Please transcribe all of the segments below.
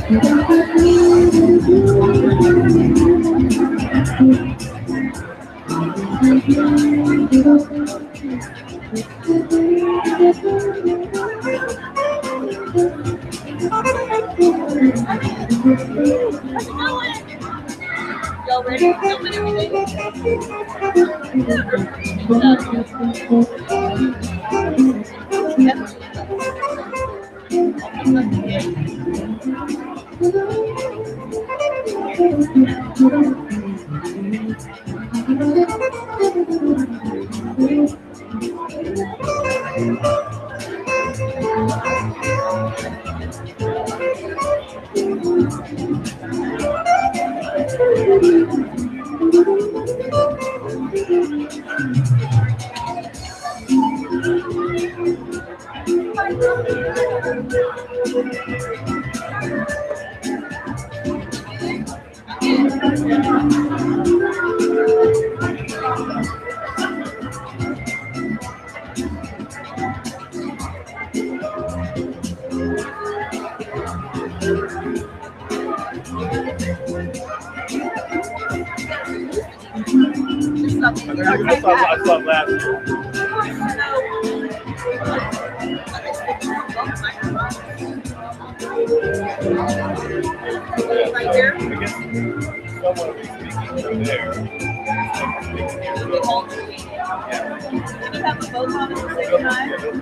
Y'all ready to film and I saw it last year. right here. I guess someone will be speaking from there. They won't be. Yeah. Can you have them both on at the same time? Yeah, they'll be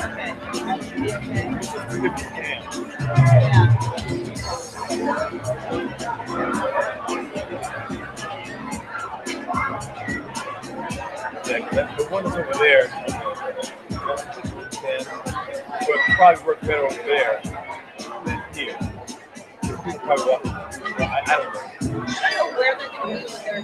Okay. That should be okay. two different scams. Yeah. The one that's over there, would probably work better over there than here. People probably walk. I don't know. I don't know where they're going to be when they're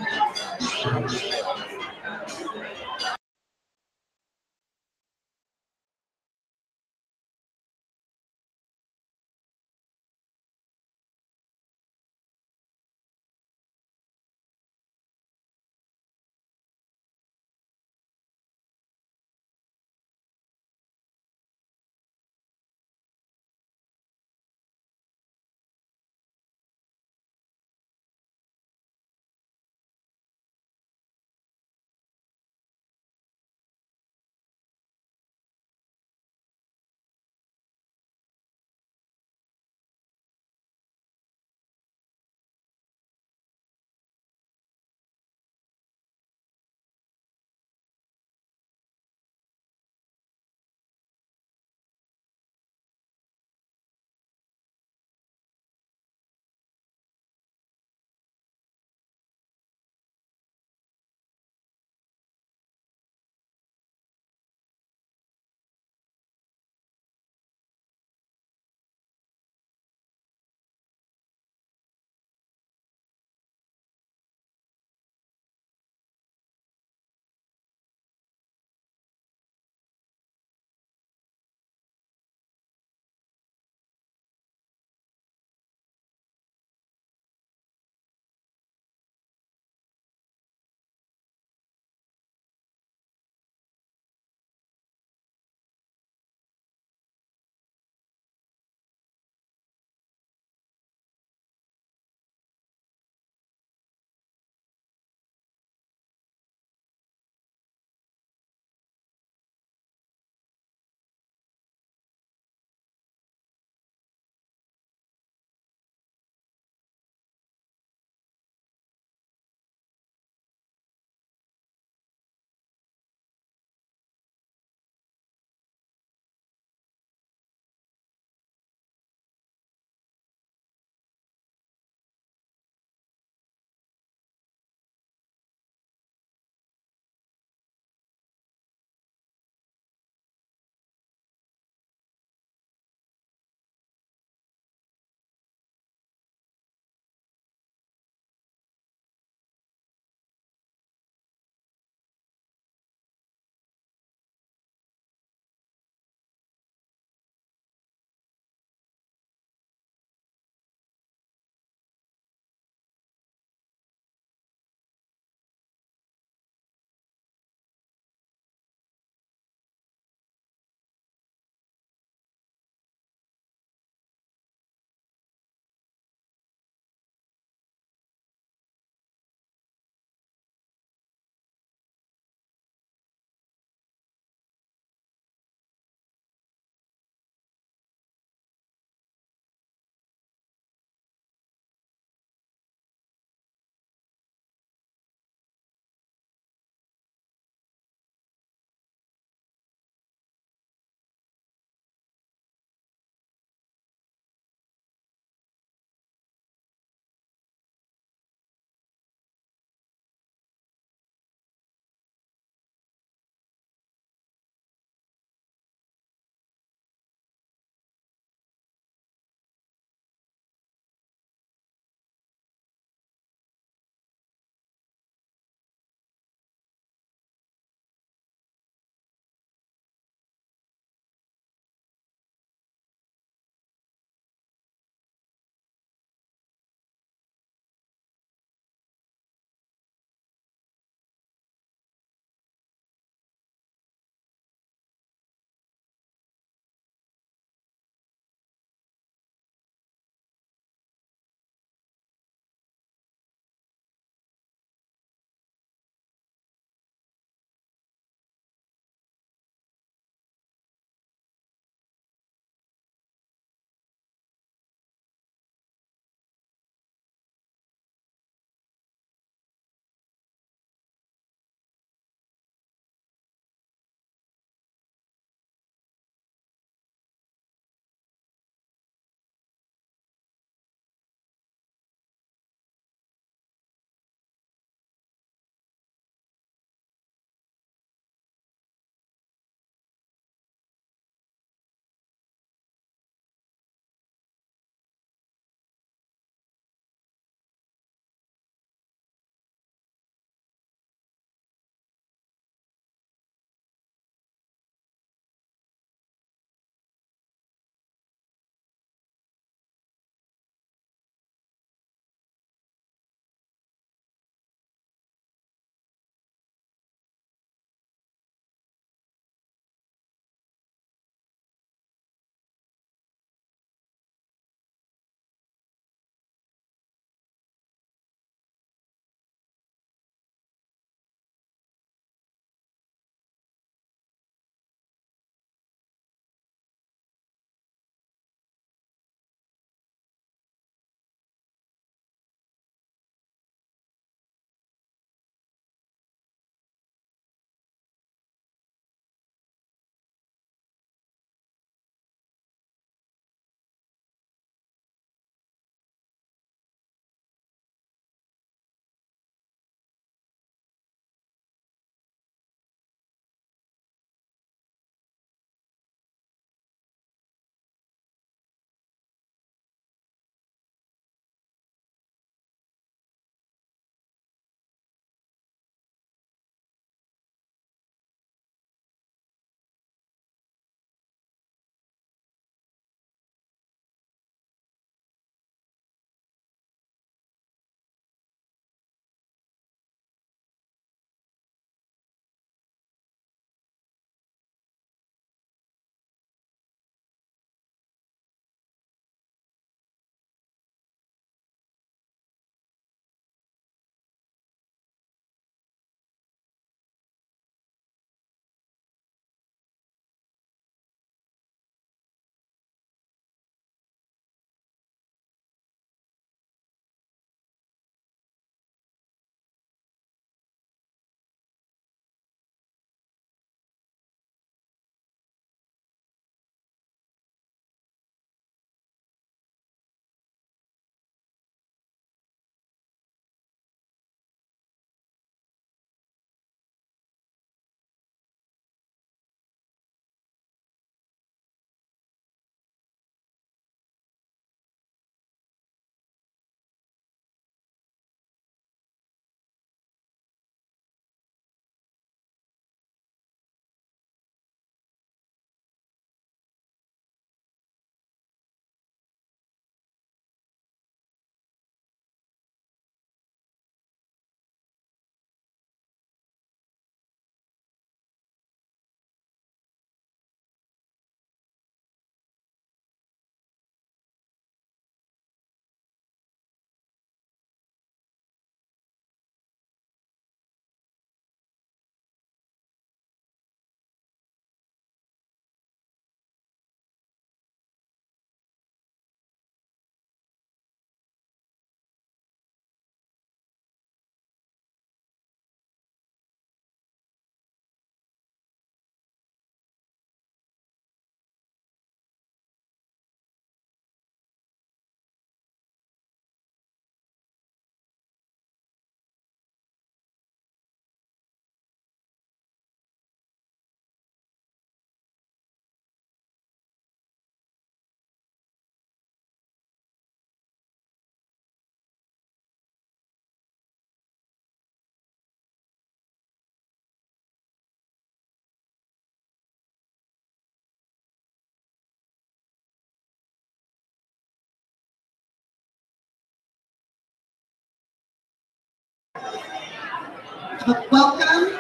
Welcome.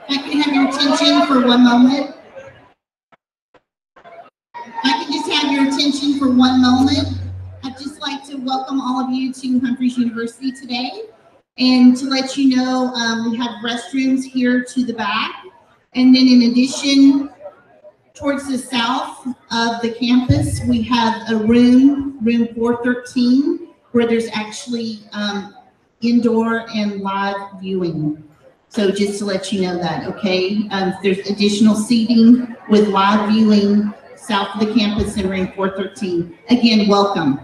I can have your attention for one moment. I can just have your attention for one moment. I'd just like to welcome all of you to Humphreys University today. And to let you know, we have restrooms here to the back. And then in addition, towards the south of the campus, we have a room 413, where there's actually indoor and live viewing. So just to let you know that, okay? There's additional seating with live viewing south of the campus in room 413. Again, welcome.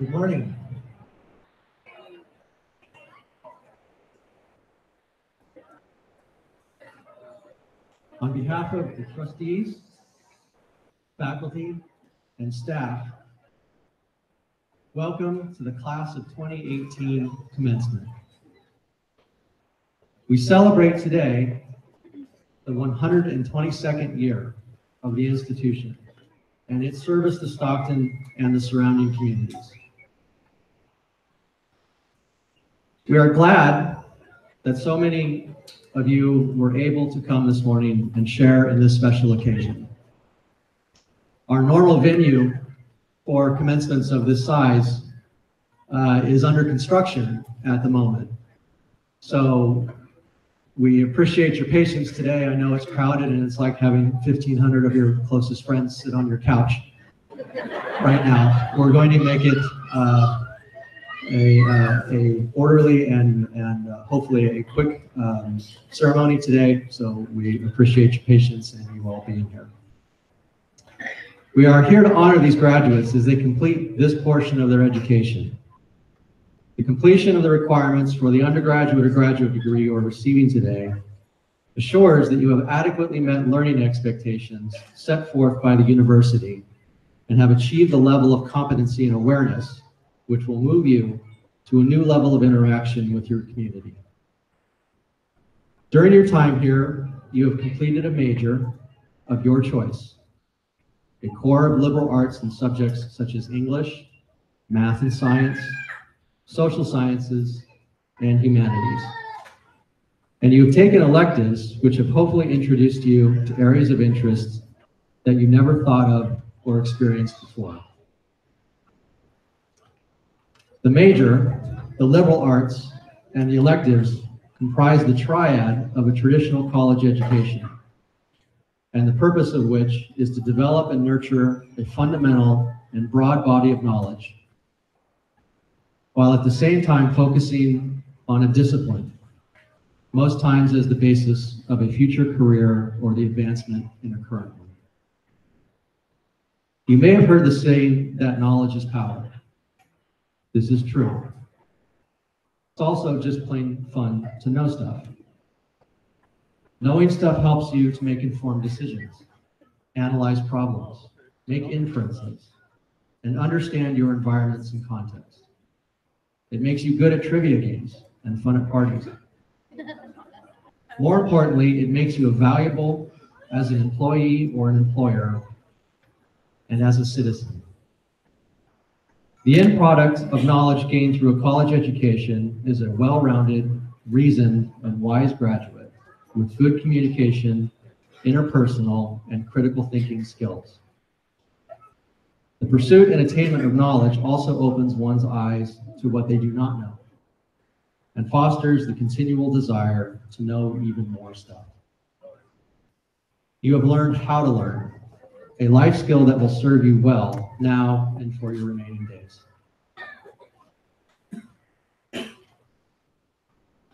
Good morning. On behalf of the trustees, faculty, and staff, welcome to the class of 2018 commencement. We celebrate today the 122nd year of the institution and its service to Stockton and the surrounding communities. We are glad that so many of you were able to come this morning and share in this special occasion. Our normal venue for commencements of this size is under construction at the moment. So we appreciate your patience today. I know it's crowded and it's like having 1,500 of your closest friends sit on your couch right now. We're going to make it a orderly and hopefully a quick ceremony today. So we appreciate your patience and you all being here. We are here to honor these graduates as they complete this portion of their education. The completion of the requirements for the undergraduate or graduate degree you are receiving today assures that you have adequately met learning expectations set forth by the university and have achieved the level of competency and awareness which will move you to a new level of interaction with your community. During your time here, you have completed a major of your choice, a core of liberal arts in subjects such as English, math and science, social sciences, and humanities. And you have taken electives which have hopefully introduced you to areas of interest that you never thought of or experienced before. The major, the liberal arts, and the electives comprise the triad of a traditional college education, and the purpose of which is to develop and nurture a fundamental and broad body of knowledge, while at the same time focusing on a discipline, most times as the basis of a future career or the advancement in a current one. You may have heard the saying that knowledge is power. This is true. It's also just plain fun to know stuff. Knowing stuff helps you to make informed decisions, analyze problems, make inferences, and understand your environments and context. It makes you good at trivia games and fun at parties. More importantly, it makes you valuable as an employee or an employer and as a citizen. The end product of knowledge gained through a college education is a well-rounded, reasoned, and wise graduate with good communication, interpersonal, and critical thinking skills. The pursuit and attainment of knowledge also opens one's eyes to what they do not know and fosters the continual desire to know even more stuff. You have learned how to learn, a life skill that will serve you well now and for your remaining days.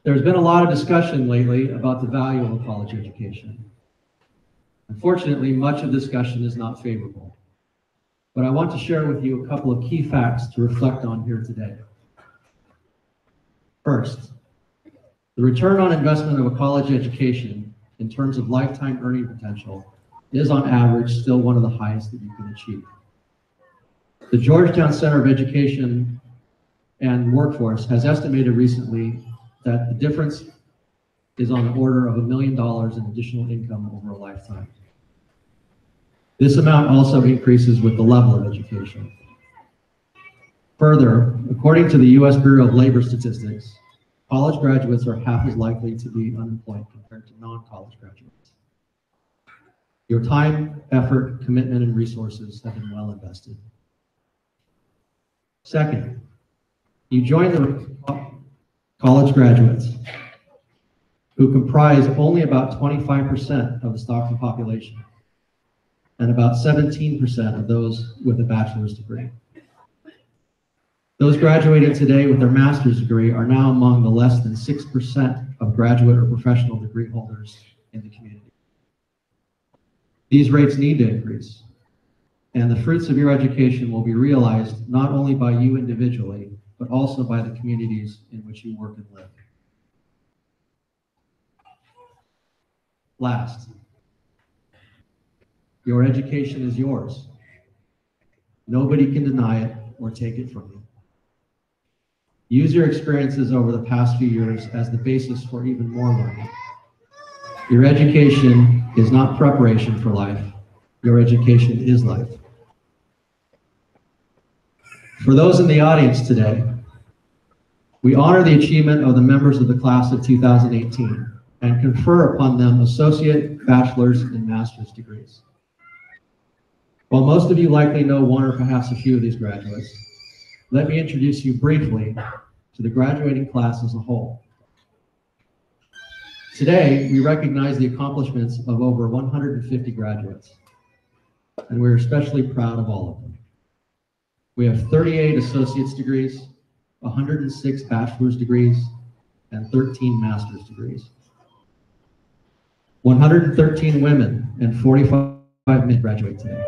There's been a lot of discussion lately about the value of a college education. Unfortunately, much of the discussion is not favorable, but I want to share with you a couple of key facts to reflect on here today. First, The return on investment of a college education in terms of lifetime earning potential is on average still one of the highest that you can achieve. The Georgetown Center of Education and Workforce has estimated recently that the difference is on the order of $1 million in additional income over a lifetime. This amount also increases with the level of education. Further, according to the U.S. Bureau of Labor Statistics, college graduates are half as likely to be unemployed compared to non-college graduates. Your time, effort, commitment, and resources have been well invested. Second, you join the college graduates who comprise only about 25% of the Stockton population and about 17% of those with a bachelor's degree. Those graduating today with their master's degree are now among the less than 6% of graduate or professional degree holders in the community. These rates need to increase, and the fruits of your education will be realized not only by you individually, but also by the communities in which you work and live. Last, your education is yours. Nobody can deny it or take it from you. Use your experiences over the past few years as the basis for even more learning. Your education is not preparation for life. Your education is life. For those in the audience today, we honor the achievement of the members of the class of 2018 and confer upon them associate, bachelor's, and master's degrees. While most of you likely know one or perhaps a few of these graduates, let me introduce you briefly to the graduating class as a whole. Today, we recognize the accomplishments of over 150 graduates, and we're especially proud of all of them. We have 38 associate's degrees, 106 bachelor's degrees, and 13 master's degrees. 113 women and 45 men graduate today.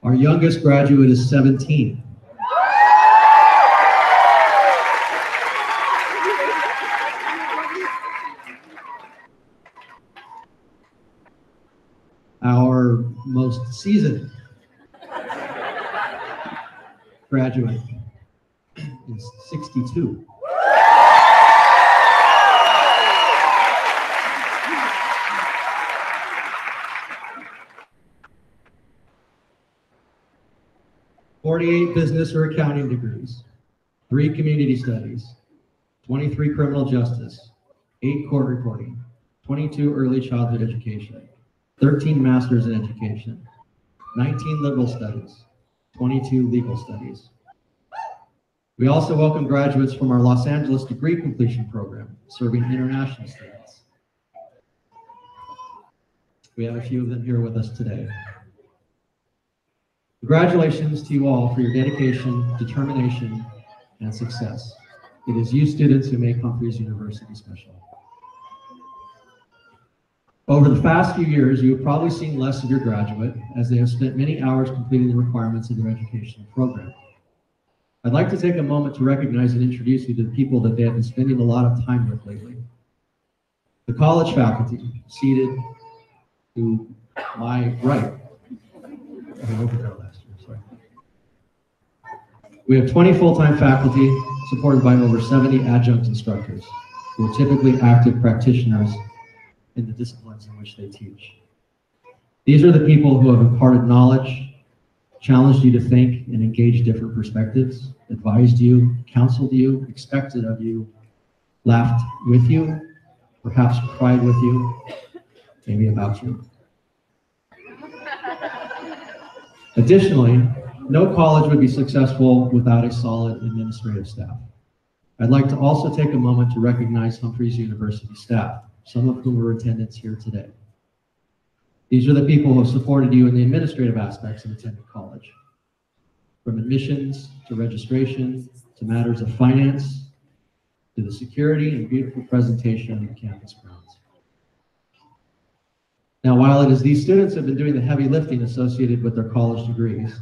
Our youngest graduate is 17. Our most seasoned graduate is 62. "48 business or accounting degrees, 3 community studies, 23 criminal justice, 8 court reporting, 22 early childhood education, 13 masters in education, 19 liberal studies, 22 legal studies." We also welcome graduates from our Los Angeles degree completion program, serving international students. We have a few of them here with us today. Congratulations to you all for your dedication, determination, and success. It is you students who make Humphreys University special. Over the past few years, you have probably seen less of your graduate as they have spent many hours completing the requirements of their educational program. I'd like to take a moment to recognize and introduce you to the people that they have been spending a lot of time with lately. The college faculty, seated to my right. Over there last year, sorry. We have 20 full-time faculty supported by over 70 adjunct instructors who are typically active practitioners in the disciplines in which they teach. These are the people who have imparted knowledge, challenged you to think and engage different perspectives, advised you, counseled you, expected of you, laughed with you, perhaps cried with you, maybe about you. Additionally, no college would be successful without a solid administrative staff. I'd like to also take a moment to recognize Humphreys University staff, some of whom are in attendance here today. These are the people who have supported you in the administrative aspects of attending college, from admissions to registration to matters of finance to the security and beautiful presentation of the campus grounds. Now, while it is these students who have been doing the heavy lifting associated with their college degrees,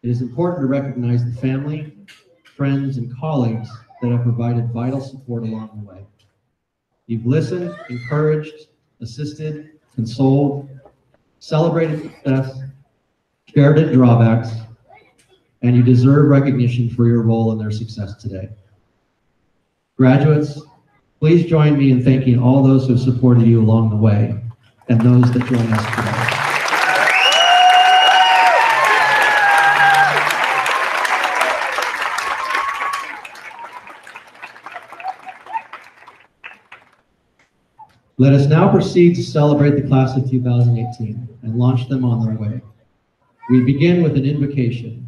it is important to recognize the family, friends, and colleagues that have provided vital support along the way. You've listened, encouraged, assisted, consoled, celebrated success, shared at drawbacks, and you deserve recognition for your role in their success today. Graduates, please join me in thanking all those who have supported you along the way and those that join us today. Let us now proceed to celebrate the class of 2018 and launch them on their way. We begin with an invocation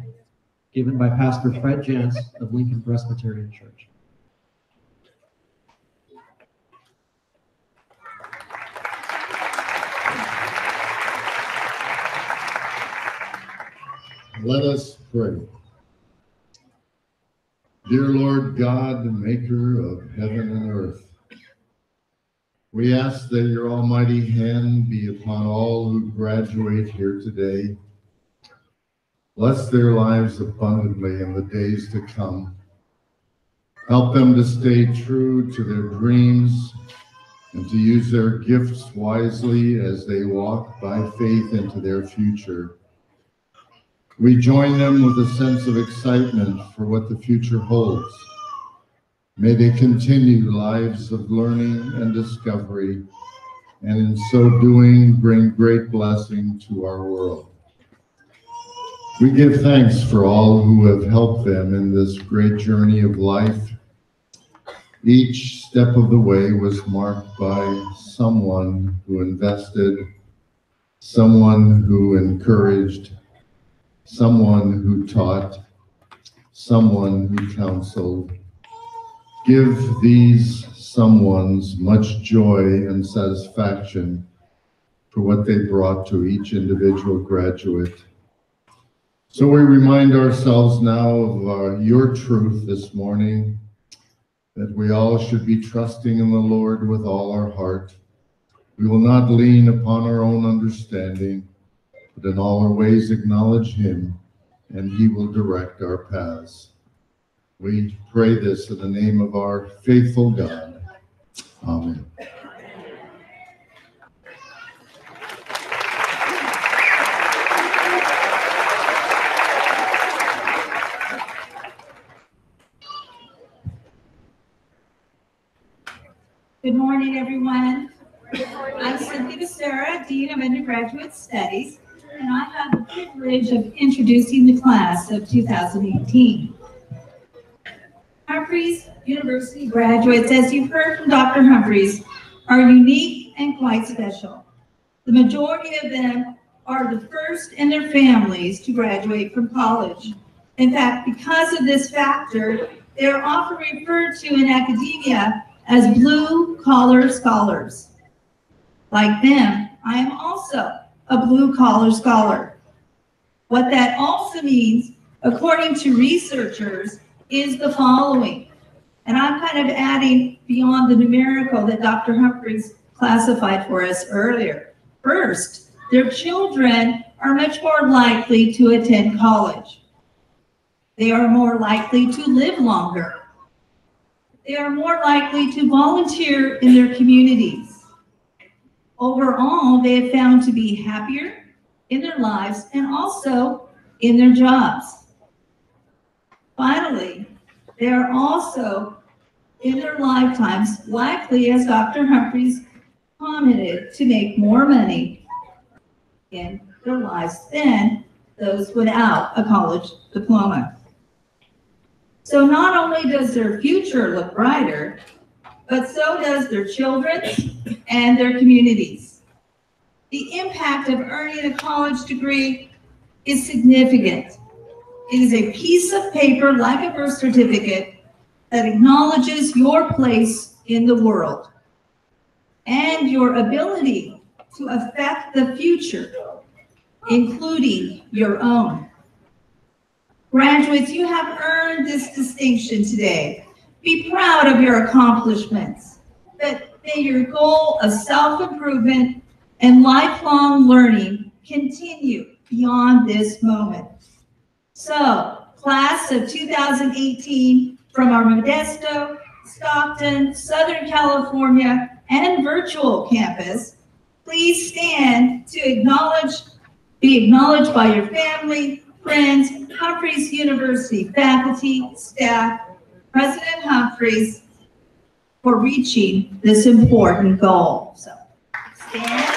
given by Pastor Fred Jantz of Lincoln Presbyterian Church. Let us pray. Dear Lord God, the maker of heaven and earth, we ask that your almighty hand be upon all who graduate here today. Bless their lives abundantly in the days to come. Help them to stay true to their dreams and to use their gifts wisely as they walk by faith into their future. We join them with a sense of excitement for what the future holds. May they continue lives of learning and discovery, and in so doing, bring great blessing to our world. We give thanks for all who have helped them in this great journey of life. Each step of the way was marked by someone who invested, someone who encouraged, someone who taught, someone who counseled. Give these someones much joy and satisfaction for what they brought to each individual graduate. So we remind ourselves now of your truth this morning, that we all should be trusting in the Lord with all our heart. We will not lean upon our own understanding, but in all our ways acknowledge him, and he will direct our paths. We pray this in the name of our faithful God. Amen. Good morning, everyone. I'm Cynthia Sarah, Dean of Undergraduate Studies, and I have the privilege of introducing the class of 2018. Humphreys University graduates, as you've heard from Dr. Humphreys, are unique and quite special. The majority of them are the first in their families to graduate from college. In fact, because of this factor, they are often referred to in academia as blue-collar scholars. Like them, I am also a blue-collar scholar. What that also means, according to researchers, is the following. And I'm kind of adding beyond the numerical that Dr. Humphreys classified for us earlier. First, their children are much more likely to attend college. They are more likely to live longer. They are more likely to volunteer in their communities. Overall, they have found to be happier in their lives and also in their jobs. Finally, they are also in their lifetimes likely, as Dr. Humphreys commented, to make more money in their lives than those without a college diploma. So not only does their future look brighter, but so does their children's and their communities. The impact of earning a college degree is significant. It is a piece of paper like a birth certificate that acknowledges your place in the world and your ability to affect the future, including your own. Graduates, you have earned this distinction today. Be proud of your accomplishments, but may your goal of self-improvement and lifelong learning continue beyond this moment. So, class of 2018 from our Modesto, Stockton, Southern California, and virtual campus, please stand to be acknowledged by your family, friends, Humphreys University faculty, staff, President Humphreys, for reaching this important goal. So, stand.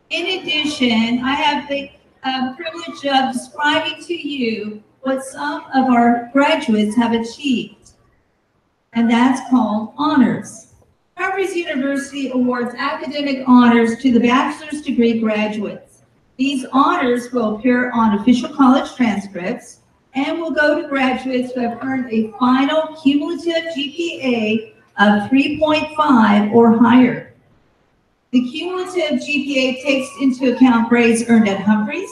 In addition, I have the privilege of describing to you what some of our graduates have achieved, and that's called honors. Humphreys University awards academic honors to the bachelor's degree graduates. These honors will appear on official college transcripts and will go to graduates who have earned a final cumulative GPA of 3.5 or higher. The cumulative GPA takes into account grades earned at Humphreys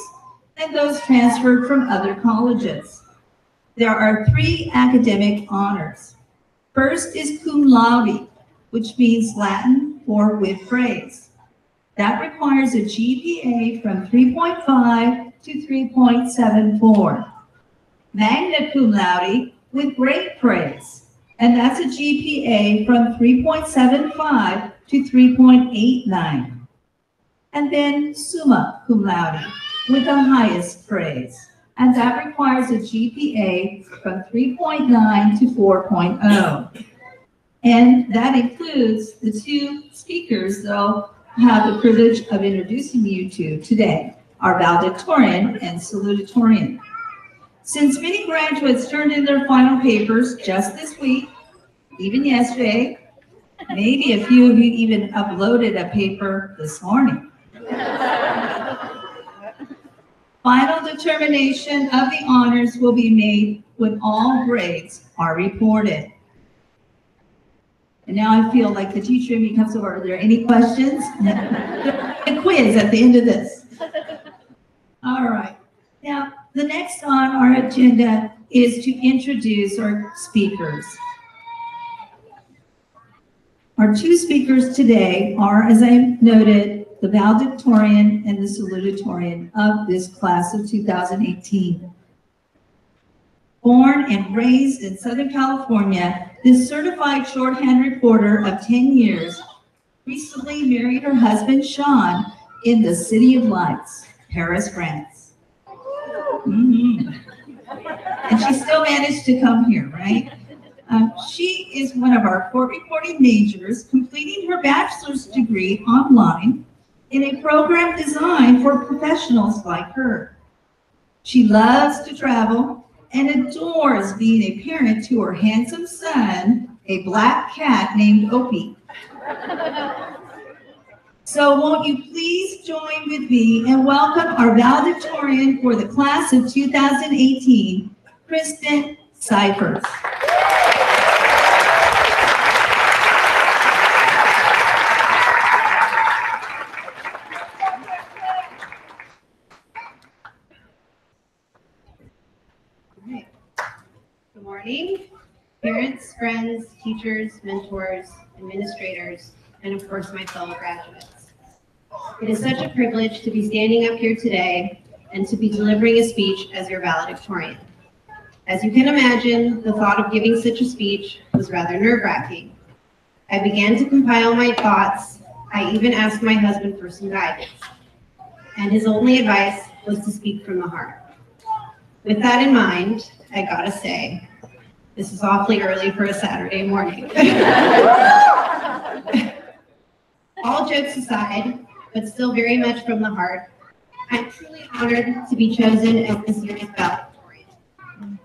and those transferred from other colleges. There are 3 academic honors. First is cum laude, which means Latin for with praise. That requires a GPA from 3.5 to 3.74. Magna cum laude with great praise, and that's a GPA from 3.75 to 3.89. And then summa cum laude with the highest praise, and that requires a GPA from 3.9 to 4.0. And that includes the 2 speakers that I'll have the privilege of introducing you to today, our valedictorian and salutatorian. Since many graduates turned in their final papers just this week, even yesterday, maybe a few of you even uploaded a paper this morning. Final determination of the honors will be made when all grades are reported. And now I feel like the teacher in me comes over. Are there any questions? A quiz at the end of this. All right. Now, the next on our agenda is to introduce our speakers. Our 2 speakers today are, as I noted, the valedictorian and the salutatorian of this class of 2018. Born and raised in Southern California, this certified shorthand reporter of 10 years recently married her husband, Sean, in the City of Lights, Paris, France. And she still managed to come here, right? She is one of our court reporting majors, completing her bachelor's degree online in a program designed for professionals like her. She loves to travel and adores being a parent to her handsome son, a black cat named Opie. So won't you please join with me and welcome our valedictorian for the class of 2018, Kristen Cyphers. Good morning, parents, friends, teachers, mentors, administrators, and of course my fellow graduates. It is such a privilege to be standing up here today and to be delivering a speech as your valedictorian. As you can imagine, the thought of giving such a speech was rather nerve-wracking. I began to compile my thoughts. I even asked my husband for some guidance, and his only advice was to speak from the heart. With that in mind, I gotta say, this is awfully early for a Saturday morning. All jokes aside, but still very much from the heart, I'm truly honored to be chosen as this year's valedictorian.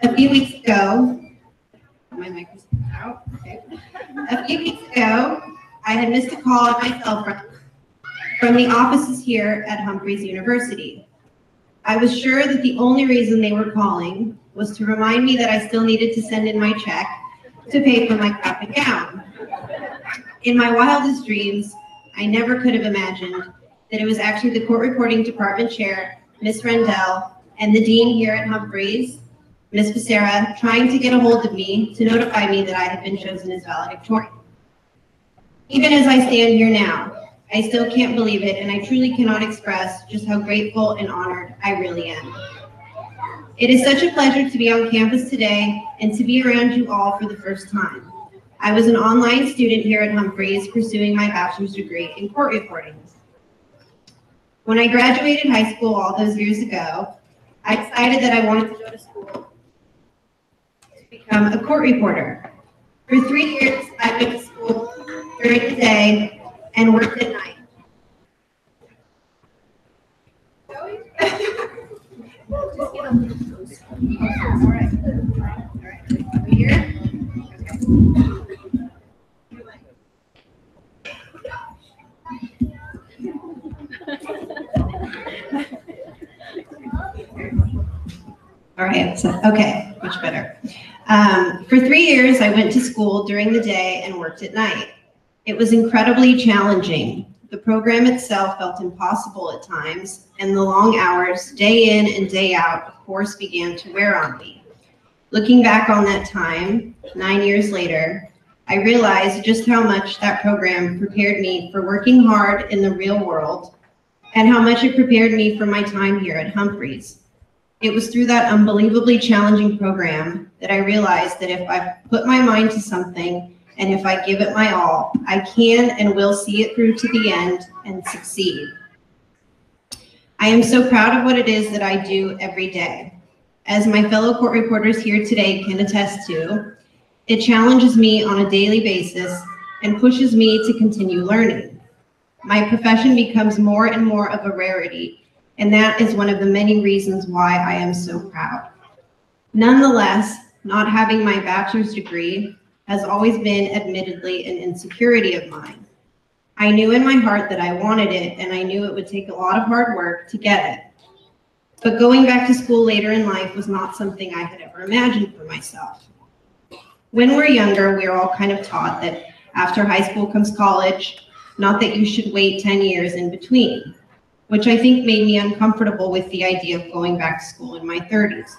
A few weeks ago, my mic is out. Okay. A few weeks ago, I had missed a call on my cell phone from the offices here at Humphreys University. I was sure that the only reason they were calling was to remind me that I still needed to send in my check to pay for my cap and gown. In my wildest dreams, I never could have imagined that it was actually the court reporting department chair, Miss Rendell, and the dean here at Humphreys, Miss Becerra, trying to get a hold of me to notify me that I had been chosen as valedictorian. Even as I stand here now, I still can't believe it, and I truly cannot express just how grateful and honored I really am. It is such a pleasure to be on campus today and to be around you all for the first time. I was an online student here at Humphreys pursuing my bachelor's degree in court reporting. When I graduated high school all those years ago, I decided that I wanted to go to school to become a court reporter. For 3 years, I went to school during the day and worked at night. Just get a little closer. All right. Over here. All right, so, okay, much better. For 3 years, I went to school during the day and worked at night. It was incredibly challenging. The program itself felt impossible at times, and the long hours, day in and day out, of course, began to wear on me. Looking back on that time, 9 years later, I realized just how much that program prepared me for working hard in the real world, and how much it prepared me for my time here at Humphreys. It was through that unbelievably challenging program that I realized that if I put my mind to something and if I give it my all, I can and will see it through to the end and succeed. I am so proud of what it is that I do every day. As my fellow court reporters here today can attest to, it challenges me on a daily basis and pushes me to continue learning. My profession becomes more and more of a rarity, and that is one of the many reasons why I am so proud. Nonetheless, not having my bachelor's degree has always been admittedly an insecurity of mine. I knew in my heart that I wanted it, and I knew it would take a lot of hard work to get it. But going back to school later in life was not something I had ever imagined for myself. When we're younger, we're all kind of taught that after high school comes college, not that you should wait 10 years in between, which I think made me uncomfortable with the idea of going back to school in my 30s.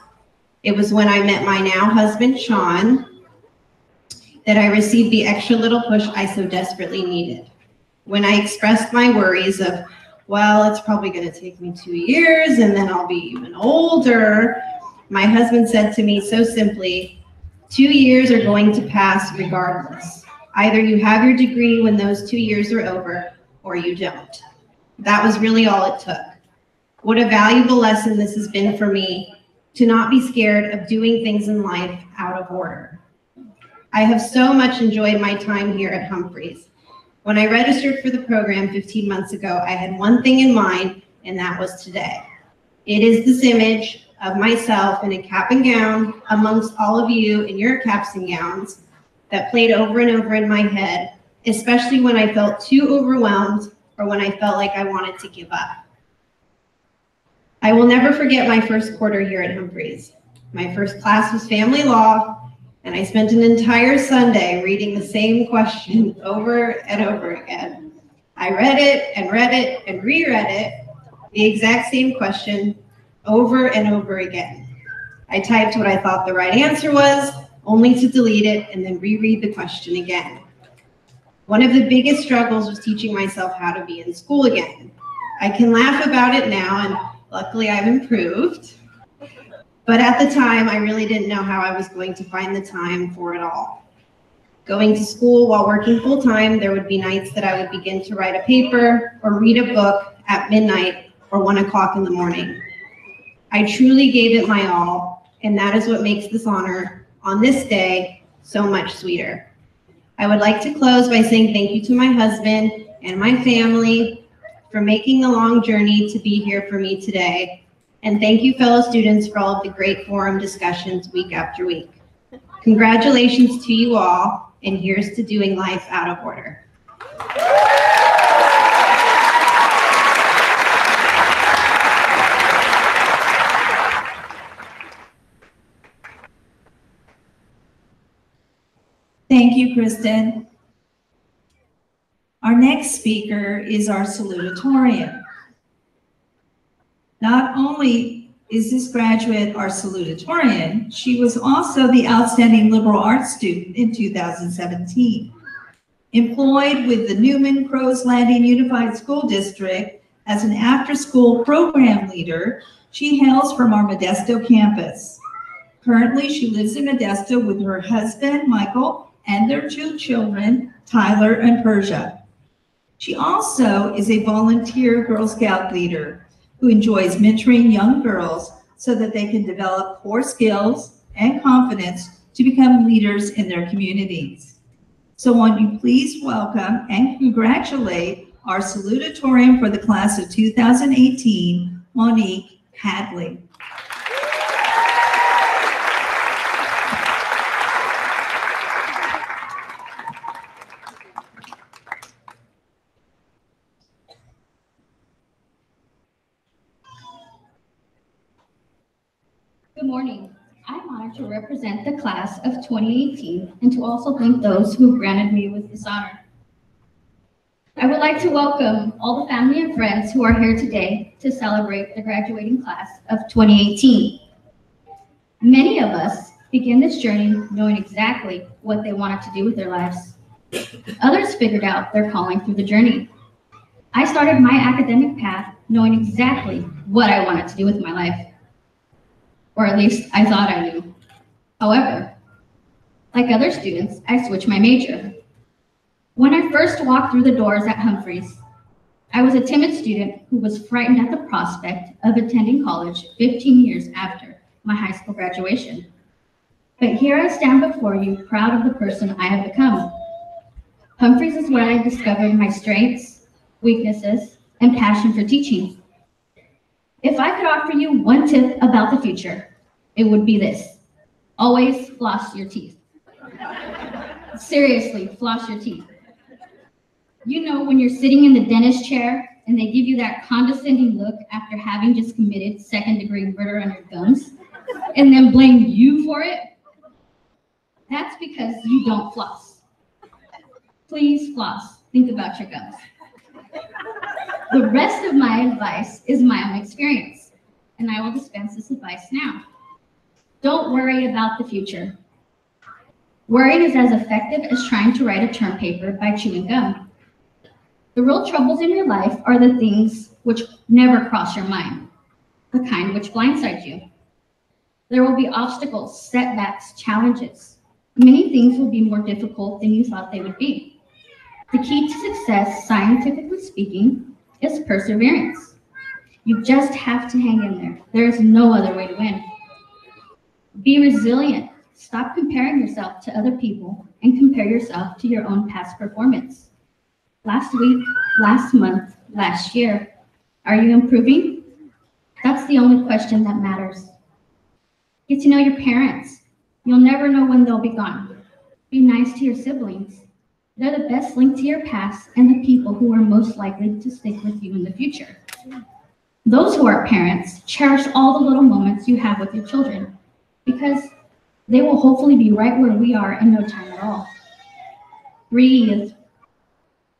It was when I met my now husband, Sean, that I received the extra little push I so desperately needed. When I expressed my worries of, well, it's probably gonna take me 2 years and then I'll be even older, my husband said to me so simply, 2 years are going to pass regardless. Either you have your degree when those 2 years are over or you don't. That was really all it took. What a valuable lesson this has been for me, to not be scared of doing things in life out of order. I have so much enjoyed my time here at Humphreys. When I registered for the program 15 months ago, I had one thing in mind, and that was today. It is this image of myself in a cap and gown amongst all of you in your caps and gowns that played over and over in my head, especially when I felt too overwhelmed or when I felt like I wanted to give up. I will never forget my first quarter here at Humphreys. My first class was family law, and I spent an entire Sunday reading the same question over and over again. I read it and reread it, the exact same question over and over again. I typed what I thought the right answer was, only to delete it and then reread the question again. One of the biggest struggles was teaching myself how to be in school again. I can laugh about it now, and luckily I've improved. But at the time, I really didn't know how I was going to find the time for it all. Going to school while working full-time, there would be nights that I would begin to write a paper or read a book at midnight or 1 o'clock in the morning. I truly gave it my all, and that is what makes this honor on this day so much sweeter. I would like to close by saying thank you to my husband and my family for making the long journey to be here for me today. And thank you, fellow students, for all of the great forum discussions week after week. Congratulations to you all, and here's to doing life out of order. Thank you, Kristen. Our next speaker is our salutatorian. Not only is this graduate our salutatorian, she was also the Outstanding Liberal Arts student in 2017. Employed with the Newman Crows Landing Unified School District as an after-school program leader, she hails from our Modesto campus. Currently, she lives in Modesto with her husband, Michael, and their 2 children, Tyler and Persia. She also is a volunteer Girl Scout leader who enjoys mentoring young girls so that they can develop core skills and confidence to become leaders in their communities. So won't you please welcome and congratulate our salutatorian for the class of 2018, Monique Hadley. Good morning. I'm honored to represent the class of 2018 and to also thank those who granted me with this honor. I would like to welcome all the family and friends who are here today to celebrate the graduating class of 2018. Many of us began this journey knowing exactly what they wanted to do with their lives. Others figured out their calling through the journey. I started my academic path knowing exactly what I wanted to do with my life. Or at least I thought I knew. However, like other students, I switched my major. When I first walked through the doors at Humphreys, I was a timid student who was frightened at the prospect of attending college 15 years after my high school graduation. But here I stand before you, proud of the person I have become. Humphreys is where I discovered my strengths, weaknesses, and passion for teaching. If I could offer you one tip about the future, it would be this: always floss your teeth. Seriously, floss your teeth. You know when you're sitting in the dentist chair and they give you that condescending look after having just committed second-degree murder on your gums and then blame you for it? That's because you don't floss. Please floss. Think about your gums. The rest of my advice is my own experience, and I will dispense this advice now. Don't worry about the future. Worrying is as effective as trying to write a term paper by chewing gum. The real troubles in your life are the things which never cross your mind, the kind which blindside you. There will be obstacles, setbacks, challenges. Many things will be more difficult than you thought they would be. The key to success, scientifically speaking, is perseverance. You just have to hang in there. There is no other way to win. Be resilient. Stop comparing yourself to other people and compare yourself to your own past performance. Last week, last month, last year, are you improving? That's the only question that matters. Get to know your parents. You'll never know when they'll be gone. Be nice to your siblings. They're the best link to your past and the people who are most likely to stick with you in the future. Those who are parents, cherish all the little moments you have with your children, because they will hopefully be right where we are in no time at all. Breathe.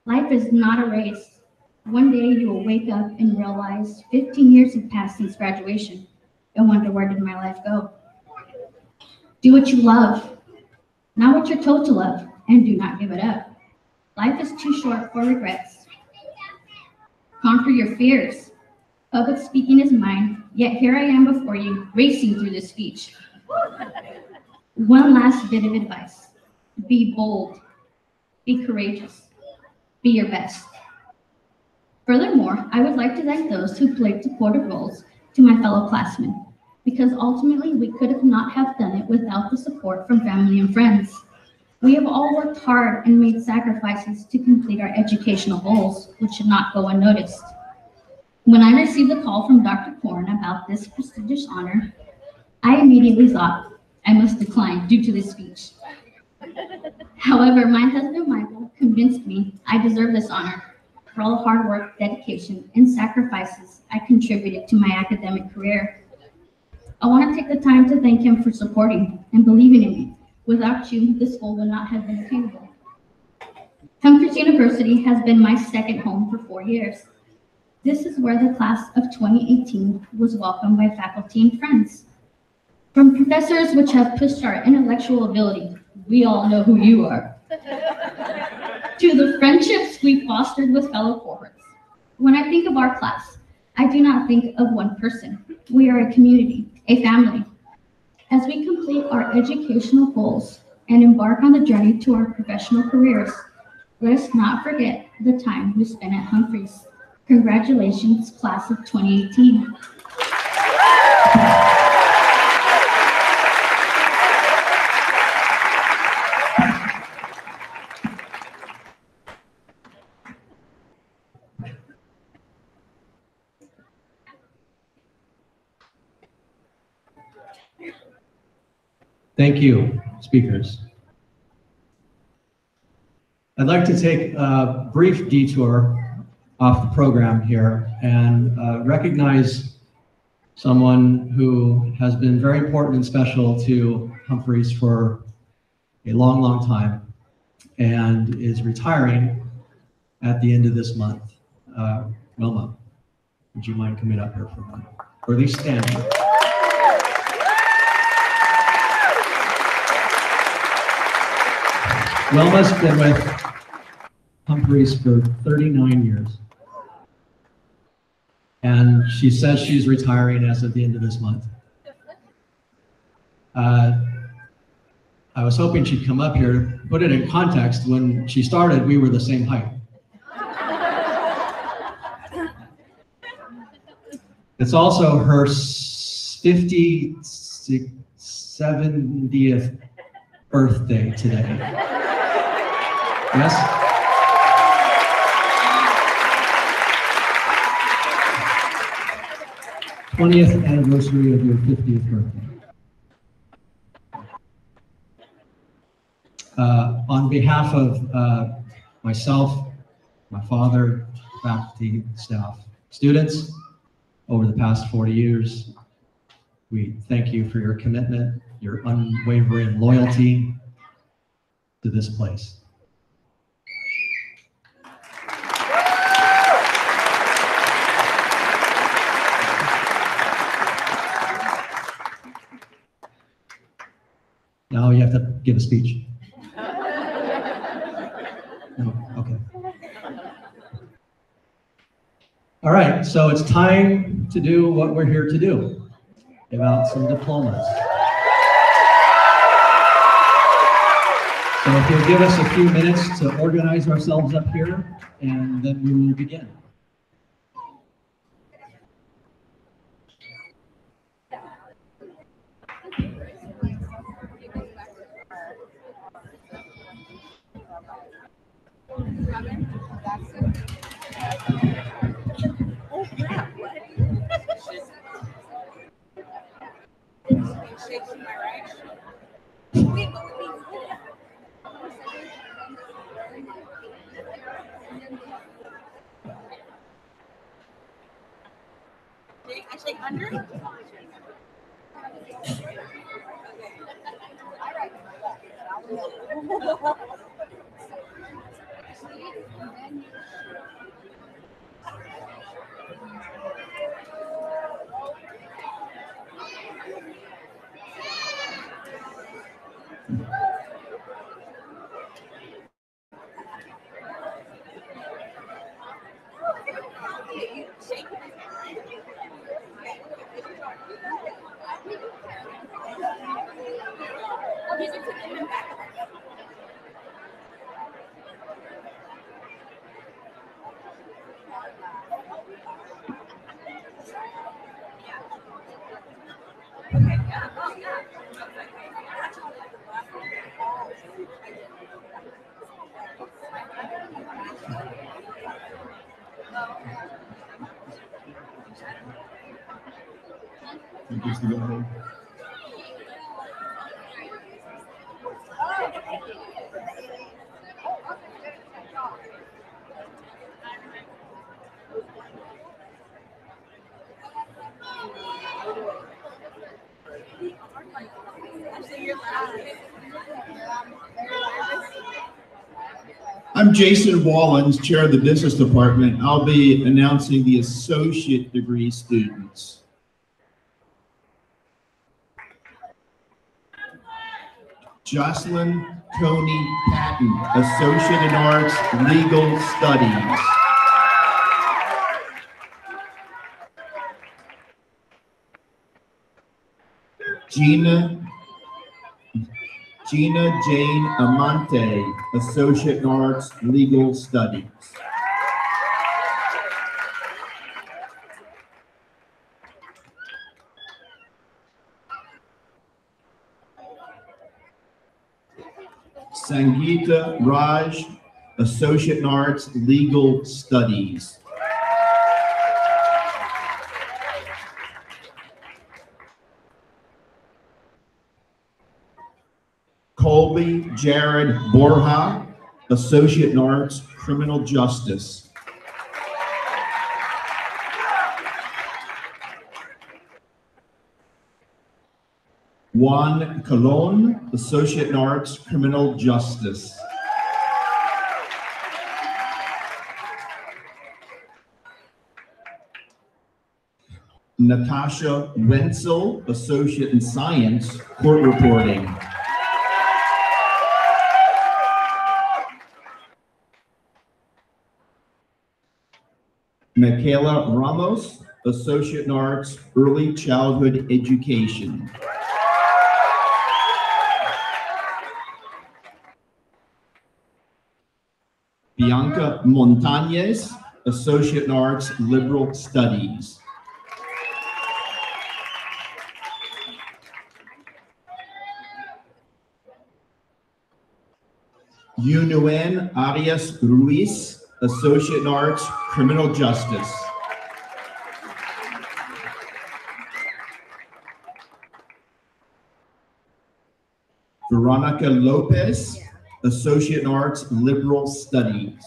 Life is not a race. One day you will wake up and realize 15 years have passed since graduation and wonder, where did my life go? Do what you love, not what you're told to love, and do not give it up. Life is too short for regrets. Conquer your fears. Public speaking is mine, yet here I am before you, racing through this speech. One last bit of advice. Be bold. Be courageous. Be your best. Furthermore, I would like to thank those who played supportive roles to my fellow classmen, because ultimately we could have not have done it without the support from family and friends. We have all worked hard and made sacrifices to complete our educational goals, which should not go unnoticed. When I received a call from Dr. Korn about this prestigious honor, I immediately thought I must decline due to this speech. However, my husband Michael convinced me I deserve this honor for all the hard work, dedication, and sacrifices I contributed to my academic career. I want to take the time to thank him for supporting and believing in me Without you, this goal would not have been attainable. Humphreys University has been my second home for 4 years. This is where the class of 2018 was welcomed by faculty and friends. From professors which have pushed our intellectual ability, we all know who you are, to the friendships we fostered with fellow cohorts. When I think of our class, I do not think of one person. We are a community, a family. As we complete our educational goals and embark on the journey to our professional careers, let us not forget the time we spent at Humphreys. Congratulations, class of 2018. Thank you, speakers. I'd like to take a brief detour off the program here and recognize someone who has been very important and special to Humphreys for a long, long time and is retiring at the end of this month. Wilma, would you mind coming up here for a moment? Or at least standing. Wilma's been with Humphreys for 39 years. And she says she's retiring as of the end of this month. I was hoping she'd come up here. To put it in context, when she started, we were the same height. It's also her 70th birthday today. Yes? '20th anniversary of your 50th birthday. On behalf of myself, my father, faculty, staff, students, over the past 40 years, we thank you for your commitment, your unwavering loyalty to this place. Now you have to give a speech. No, okay. All right, so it's time to do what we're here to do, give out some diplomas. So if you'll give us a few minutes to organize ourselves up here, and then we will begin. I shake under? Actually, you're loud. I'm Jason Wallens, Chair of the Business Department. I'll be announcing the associate degree students. Jocelyn Coney Patton, Associate in Arts, Legal Studies. Gina Jane Amante, Associate in Arts, Legal Studies. Sangeeta Raj, Associate in Arts, Legal Studies. Colby Jared Borja, Associate in Arts, Criminal Justice. Juan Colon, Associate in Arts, Criminal Justice. Natasha Wenzel, Associate in Science, Court Reporting. Michaela Ramos, Associate in Arts, Early Childhood Education. Bianca Montañez, Associate in Arts, Liberal Studies. Yunuen Arias Ruiz, Associate in Arts, Criminal Justice. Veronica Lopez, Associate in Arts, Liberal Studies.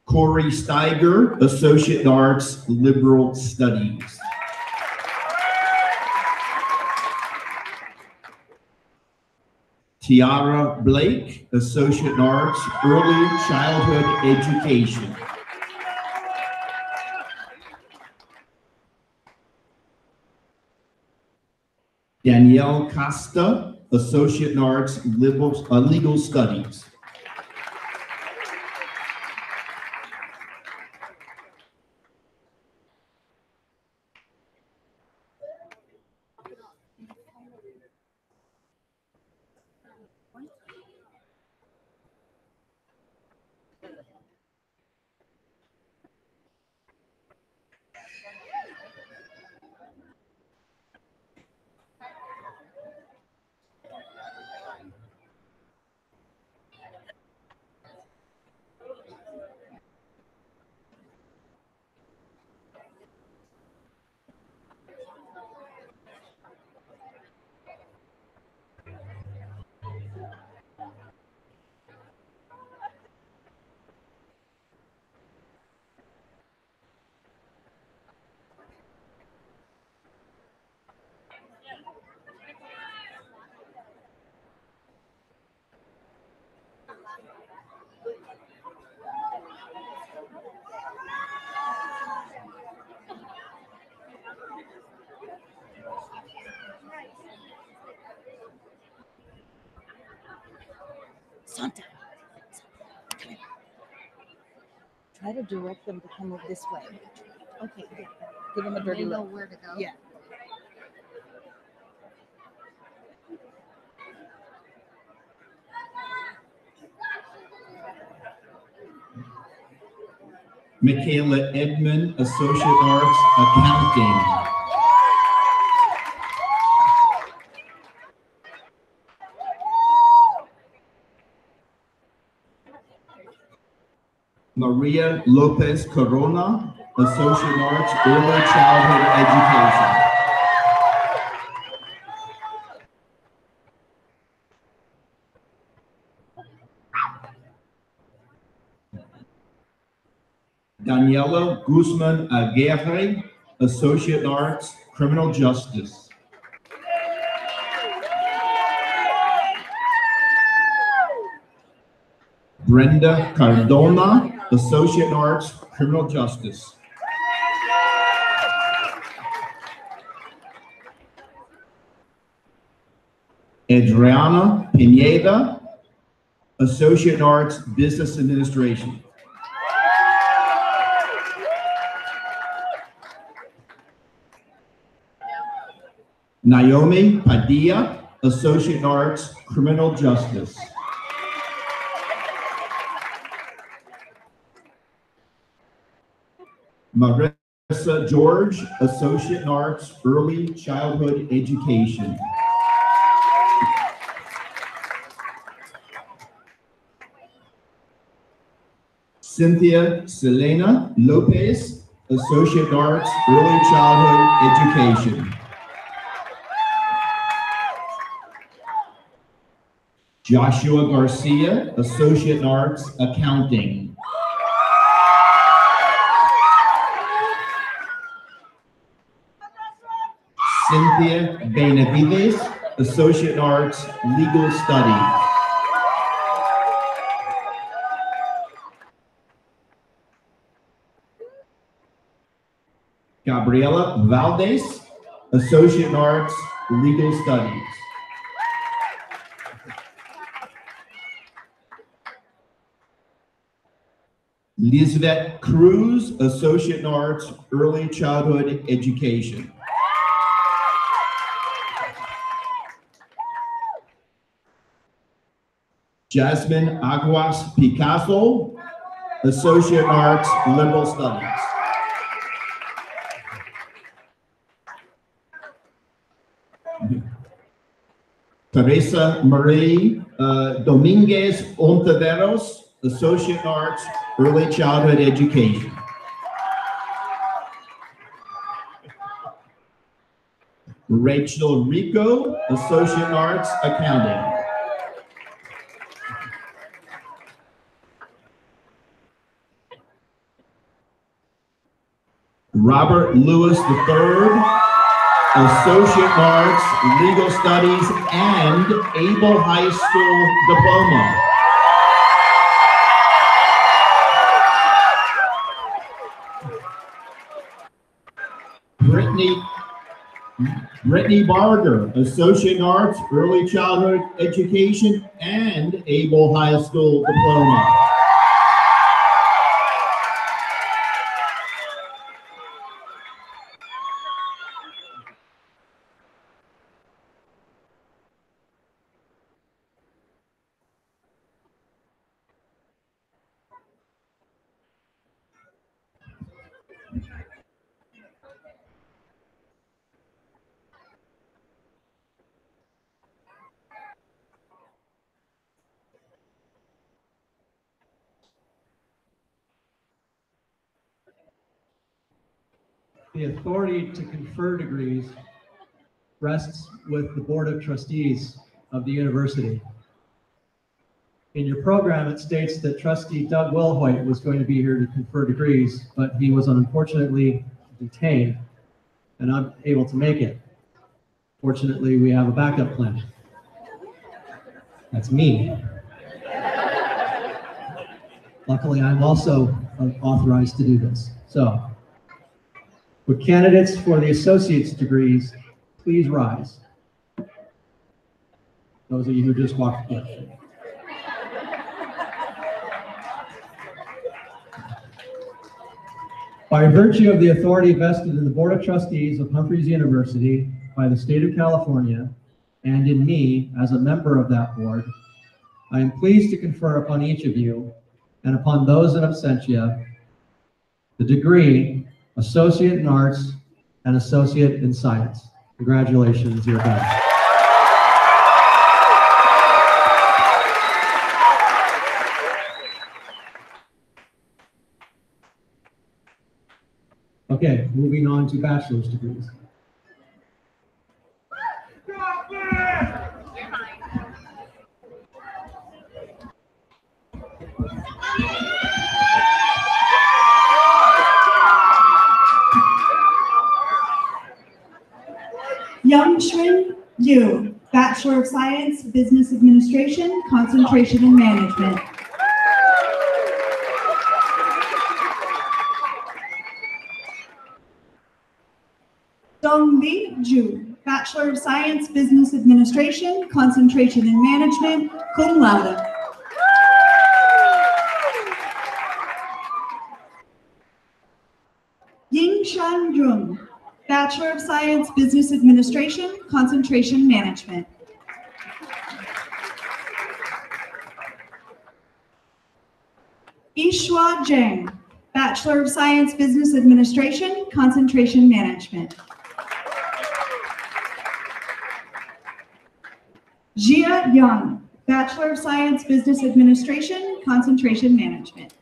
Corey Steiger, Associate in Arts, Liberal Studies. Tiara Blake, Associate in Arts, Early Childhood Education. Danielle Costa, Associate in Arts, Legal Studies. Santa. Try to direct them to come over this way. Okay. Give them a dirty look. They know where to go. Yeah. Michaela Edmond, Associate Arts, Accounting. Maria Lopez Corona, Associate Arts, Early Childhood Education. Daniela Guzman Aguirre, Associate Arts, Criminal Justice. Brenda Cardona, Associate in Arts, Criminal Justice. Adriana Pineda, Associate in Arts, Business Administration. Naomi Padilla, Associate in Arts, Criminal Justice. Marissa George, Associate in Arts, Early Childhood Education. Cynthia Selena Lopez, Associate in Arts, Early Childhood Education. Joshua Garcia, Associate in Arts, Accounting. Cynthia Benavides, Associate in Arts, Legal Studies. Gabriela Valdez, Associate in Arts, Legal Studies. Lisbeth Cruz, Associate in Arts, Early Childhood Education. Jasmine Aguas Picasso, Associate in Arts, Liberal Studies. Teresa Marie Dominguez Ontiveros, Associate in Arts, Early Childhood Education. Rachel Rico, Associate in Arts, Accounting. Robert Lewis III, Associate in Arts, Legal Studies, and Able High School Diploma. Brittany Barger, Associate in Arts, Early Childhood Education, and Able High School Diploma. The authority to confer degrees rests with the Board of Trustees of the university. In your program, it states that Trustee Doug Wilhoit was going to be here to confer degrees, but he was unfortunately detained and unable to make it. Fortunately, we have a backup plan. That's me. Luckily, I'm also authorized to do this. So, would candidates for the associate's degrees please rise? Those of you who just walked in. By virtue of the authority vested in the Board of Trustees of Humphreys University by the state of California and in me as a member of that board, I am pleased to confer upon each of you and upon those in absentia the degree Associate in Arts and Associate in Science. Congratulations, you're done. Okay, moving on to bachelor's degrees. Youngshun Yu, Bachelor of Science, Business Administration, concentration in Management. Yong Li Ju, Bachelor of Science, Business Administration, concentration in management, cum laude. Ying Shan Jung, Bachelor of Science, Business Administration, concentration management. Yishua Zheng, Bachelor of Science, Business Administration, concentration management. Jia Yang, Bachelor of Science, Business Administration, concentration management.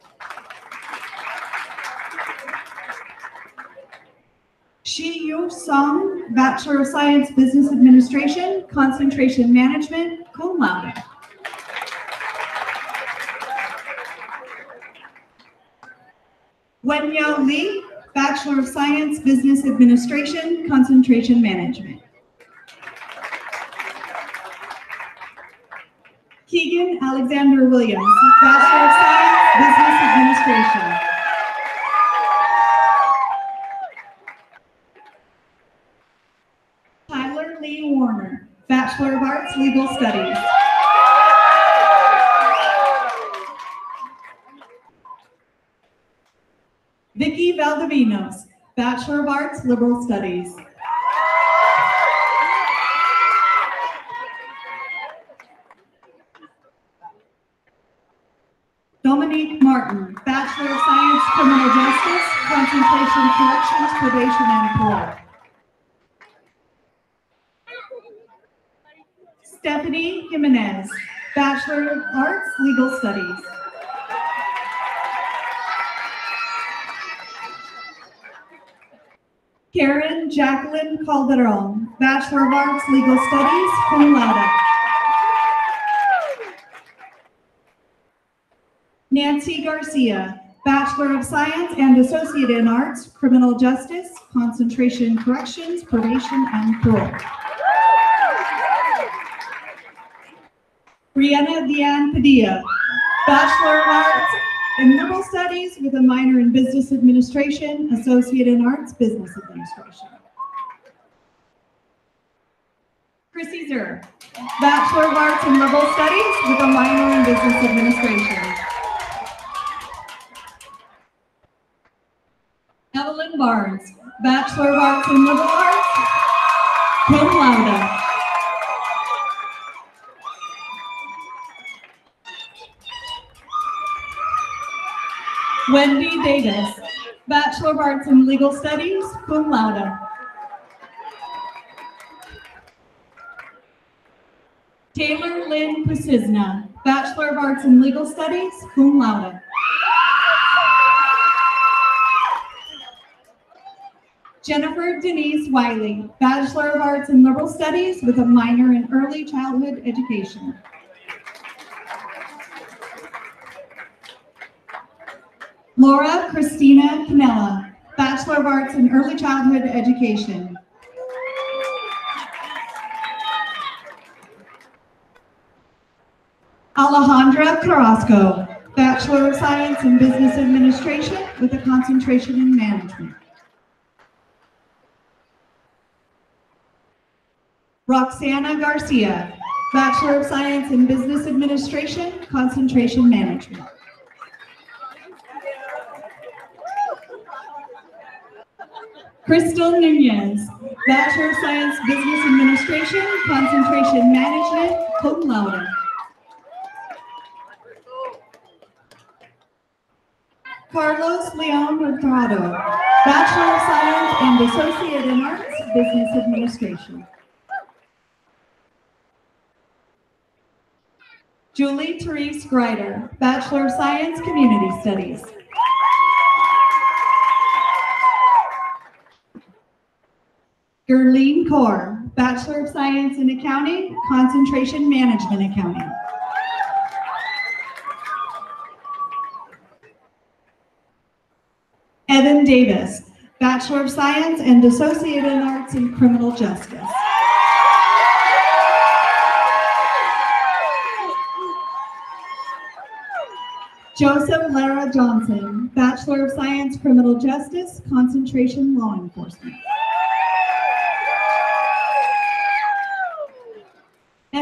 Shi Yu Song, Bachelor of Science, Business Administration, concentration management, cum laude. Wenyao Li, Bachelor of Science, Business Administration, concentration management. Keegan Alexander Williams, Bachelor of Science, Business Administration. Tyler Lee Warner, Bachelor of Arts, Legal Studies. Vicky Valdivinos, Bachelor of Arts, Liberal Studies. Dominique Martin, Bachelor of Science, Criminal Justice, concentration, corrections, probation, and parole. Stephanie Jimenez, Bachelor of Arts, Legal Studies. Karen Jacqueline Calderon, Bachelor of Arts, Legal Studies, cum laude. Nancy Garcia, Bachelor of Science and Associate in Arts, Criminal Justice, concentration, corrections, probation, and parole. Brianna Diane Padilla, Bachelor of Arts in Liberal Studies with a minor in Business Administration, Associate in Arts, Business Administration. Chrissy Zer, Bachelor of Arts in Liberal Studies with a minor in Business Administration. Evelyn Barnes, Bachelor of Arts in Liberal Arts, cum laude. Wendy Davis, Bachelor of Arts in Legal Studies, cum laude. Taylor Lynn Pusizna, Bachelor of Arts in Legal Studies, cum laude. Jennifer Denise Wiley, Bachelor of Arts in Liberal Studies with a minor in Early Childhood Education. Laura Christina Canella, Bachelor of Arts in Early Childhood Education. Alejandra Carrasco, Bachelor of Science in Business Administration with a concentration in management. Roxana Garcia, Bachelor of Science in Business Administration, concentration management. Crystal Nunez, Bachelor of Science, Business Administration, concentration management, cum laude. Carlos Leon Hurtado, Bachelor of Science and Associate in Arts, Business Administration. Julie Therese Greider, Bachelor of Science, Community Studies. Gerlene Kaur, Bachelor of Science in Accounting, concentration Management Accounting. Evan Davis, Bachelor of Science and Associate in Arts in Criminal Justice. Joseph Lara Johnson, Bachelor of Science, Criminal Justice, concentration Law Enforcement.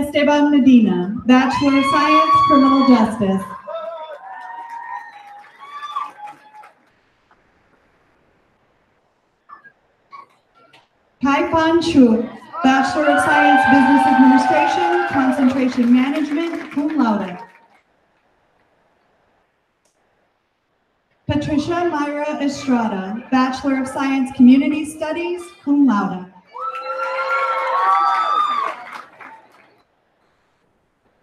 Esteban Medina, Bachelor of Science, Criminal Justice. Kai-Fan Chu, Bachelor of Science, Business Administration, Concentration Management, cum laude. Patricia Myra Estrada, Bachelor of Science, Community Studies, cum laude.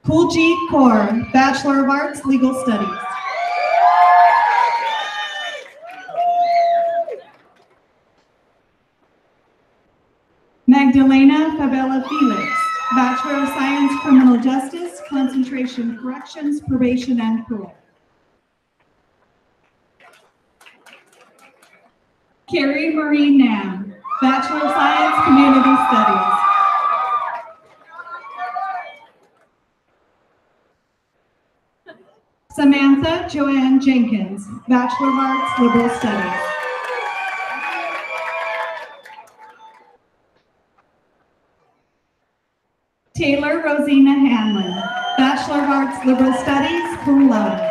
Kuljit Kaur, Bachelor of Arts, Legal Studies. Magdalena Fabella Felix, Bachelor of Science, Criminal Justice, Concentration Corrections, Probation and Parole. Carrie Marie Nam, Bachelor of Science, Community Studies. Samantha Joanne Jenkins, Bachelor of Arts, Liberal Studies. Taylor Rosina Hanlon, Bachelor of Arts, Liberal Studies, cum laude.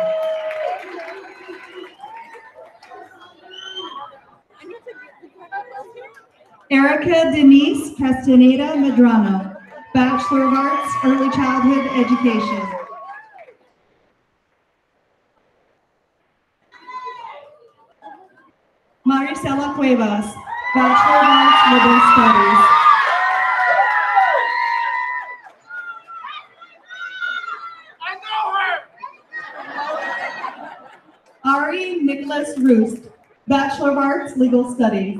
Erica Denise Castaneda Medrano, Bachelor of Arts, Early Childhood Education. Maricela Cuevas, Bachelor of Arts, Liberal Studies. Ari Nicholas Roost, Bachelor of Arts, Legal Studies.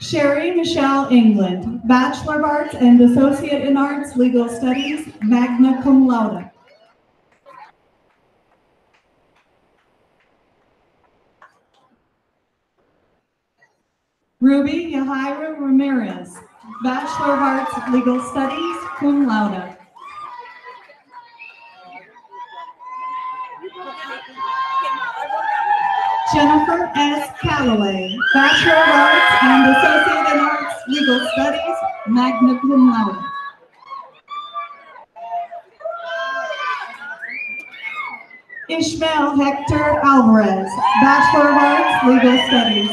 Sherry Michelle England, Bachelor of Arts and Associate in Arts, Legal Studies, magna cum laude. Ruby Yahaira Ramirez, Bachelor of Arts, Legal Studies, cum laude. Jennifer S. Calloway, Bachelor of Arts and Associate in Arts, Legal Studies, magna cum laude. Ishmael Hector Alvarez, Bachelor of Arts, Legal Studies.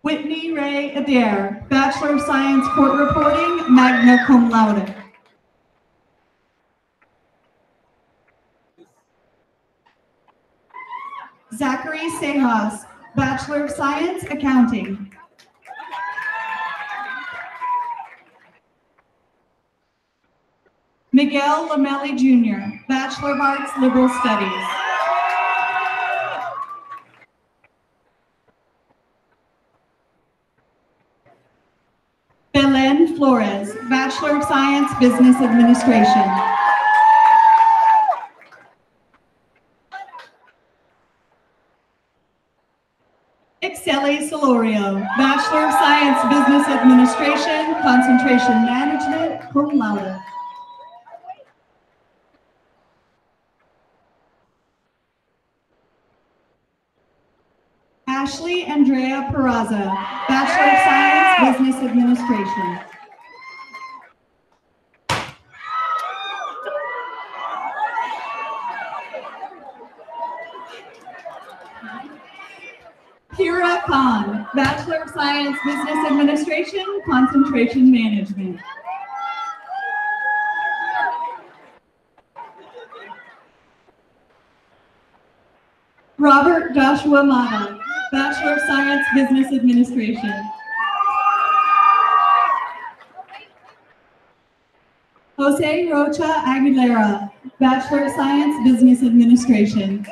Whitney Ray Adair, Bachelor of Science, Court Reporting, magna cum laude. Zachary Sejas, Bachelor of Science, Accounting. Miguel Lamelli Jr., Bachelor of Arts, Liberal Studies. Belen Flores, Bachelor of Science, Business Administration. Exceli Solorio, Bachelor of Science, Business Administration, Concentration Management, cum laude. Ashley Andrea Peraza, Bachelor of Science, Business Administration. Kira Khan, Bachelor of Science, Business Administration, Concentration Management. Robert Joshua Mata, Bachelor of Science, Business Administration. Jose Rocha Aguilera, Bachelor of Science, Business Administration.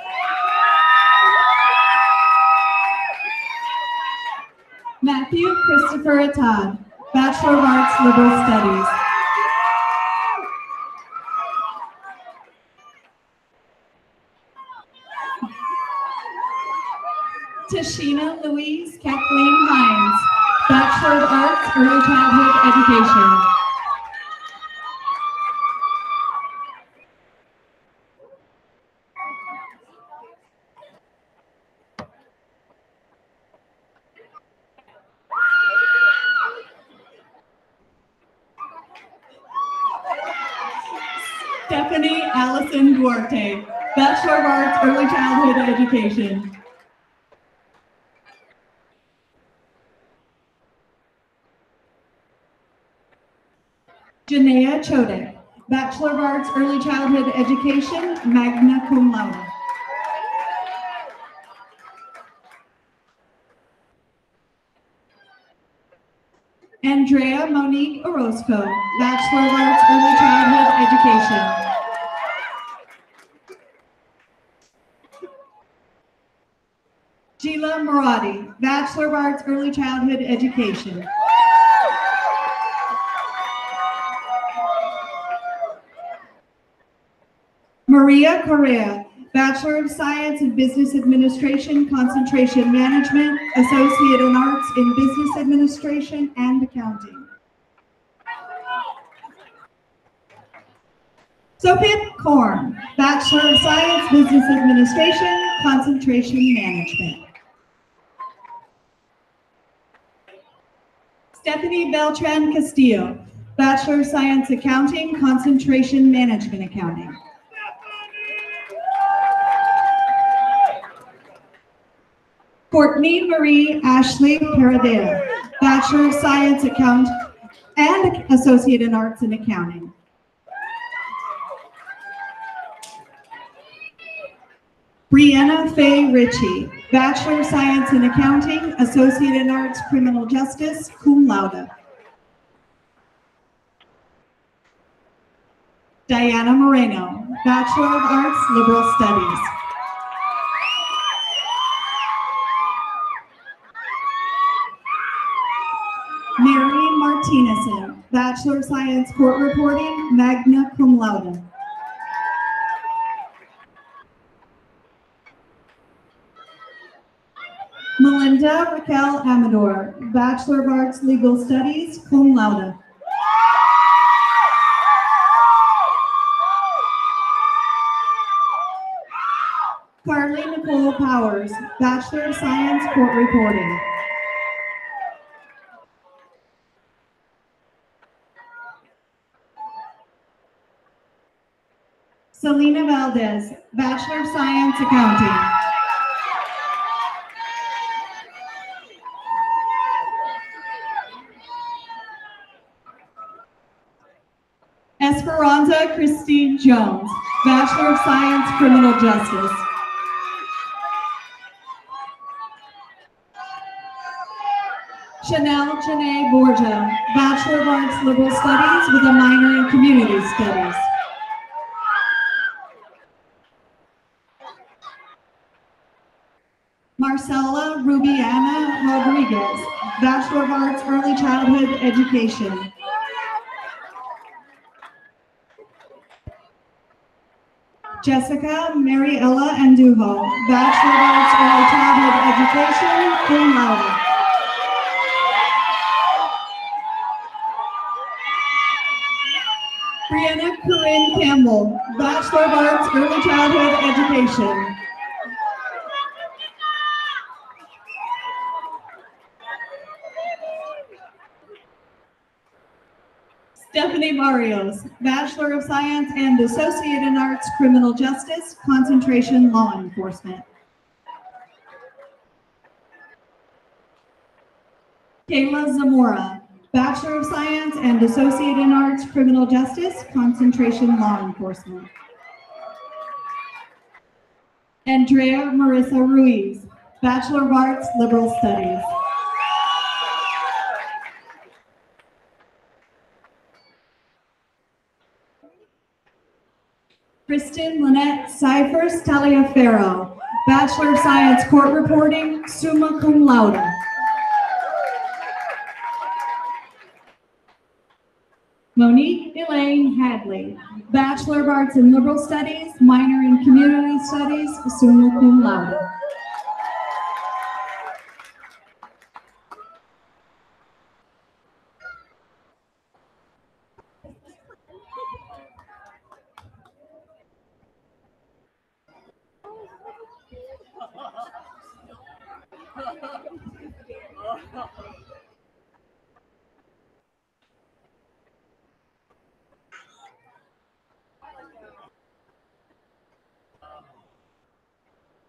Matthew Christopher Attad, Bachelor of Arts, Liberal Studies. Tashina Louise Kathleen Hines, Bachelor of Arts, Early Childhood Education. Stephanie Allison Duarte, Bachelor of Arts, Early Childhood Education. Janaea Chodek, Bachelor of Arts, Early Childhood Education, magna cum laude. Andrea Monique Orozco, Bachelor of Arts, Early Childhood Education. Sheila Murati, Bachelor of Arts, Early Childhood Education. Maria Correa, Bachelor of Science in Business Administration, Concentration Management, Associate in Arts in Business Administration and Accounting. Sophia Korn, Bachelor of Science, Business Administration, Concentration Management. Stephanie Beltran Castillo, Bachelor of Science, Accounting, Concentration Management Accounting. Courtney Marie Ashley Paradea, Bachelor of Science, Account and Associate in Arts in Accounting. Brianna Faye Ritchie, Bachelor of Science in Accounting, Associate in Arts, Criminal Justice, cum laude. Diana Moreno, Bachelor of Arts, Liberal Studies. Mary Martinezson, Bachelor of Science, Court Reporting, magna cum laude. Melinda Raquel Amador, Bachelor of Arts, Legal Studies, cum laude. Carly Nicole Powers, Bachelor of Science, Court Reporting. Selena Valdez, Bachelor of Science, Accounting. Esperanza Christine Jones, Bachelor of Science, Criminal Justice. Chanel Janae Borgia, Bachelor of Arts, Liberal Studies with a minor in Community Studies. Marcela Rubiana Rodriguez, Bachelor of Arts, Early Childhood Education. Jessica Mariella Andujo, Bachelor of Arts, Early Childhood Education, cum laude. Brianna Corinne Campbell, Bachelor of Arts, Early Childhood Education. Stephanie Barrios, Bachelor of Science and Associate in Arts, Criminal Justice, Concentration Law Enforcement. Kayla Zamora, Bachelor of Science and Associate in Arts, Criminal Justice, Concentration Law Enforcement. Andrea Marissa Ruiz, Bachelor of Arts, Liberal Studies. Kristen Lynette Cyphers Taliaferro, Bachelor of Science, Court Reporting, summa cum laude. Monique Elaine Hadley, Bachelor of Arts in Liberal Studies, minor in Community Studies, summa cum laude.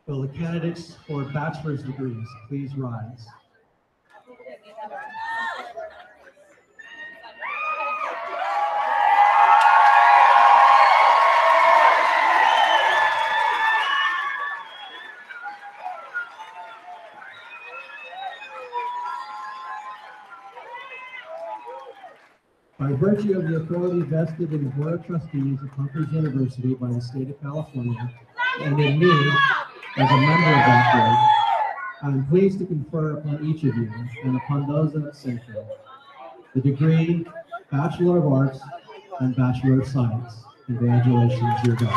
Will the candidates for bachelor's degrees please rise? By virtue of the authority vested in the Board of Trustees of Humphreys University by the state of California, and in me, as a member of that board, I am pleased to confer upon each of you, and upon those in absentia, the degree Bachelor of Arts and Bachelor of Science. Congratulations, you're done.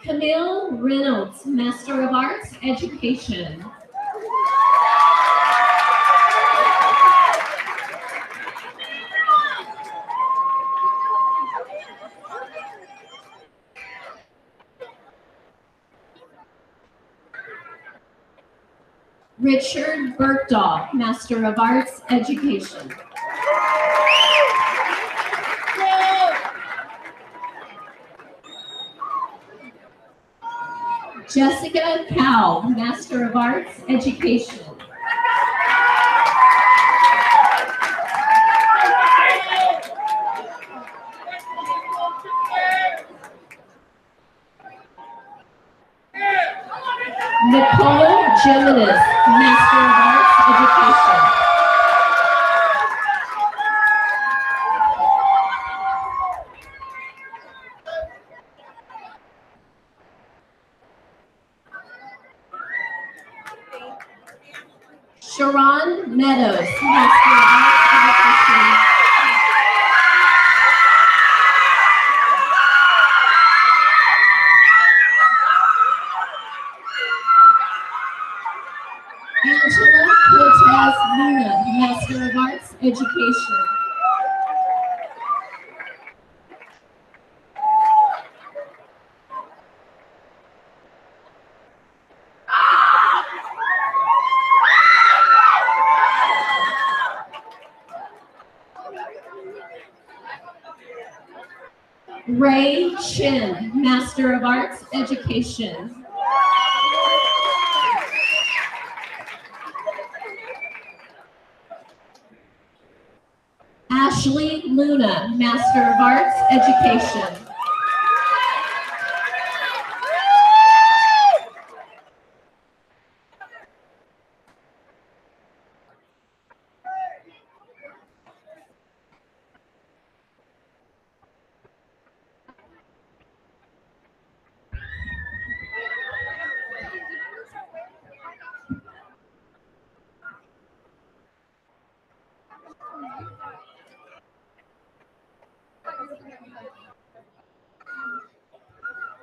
Camille Reynolds, Master of Arts, Education. Richard Bergdahl, Master of Arts, Education. Jessica Cow, Master of Arts, Education. Nicole Geminis, Master of Arts, Education. Sharon Meadows, Master of Arts, Education. Angela Cortez Luna, Master of Arts, Education. Ray Chin, Master of Arts, Education. Ashley Luna, Master of Arts, Education.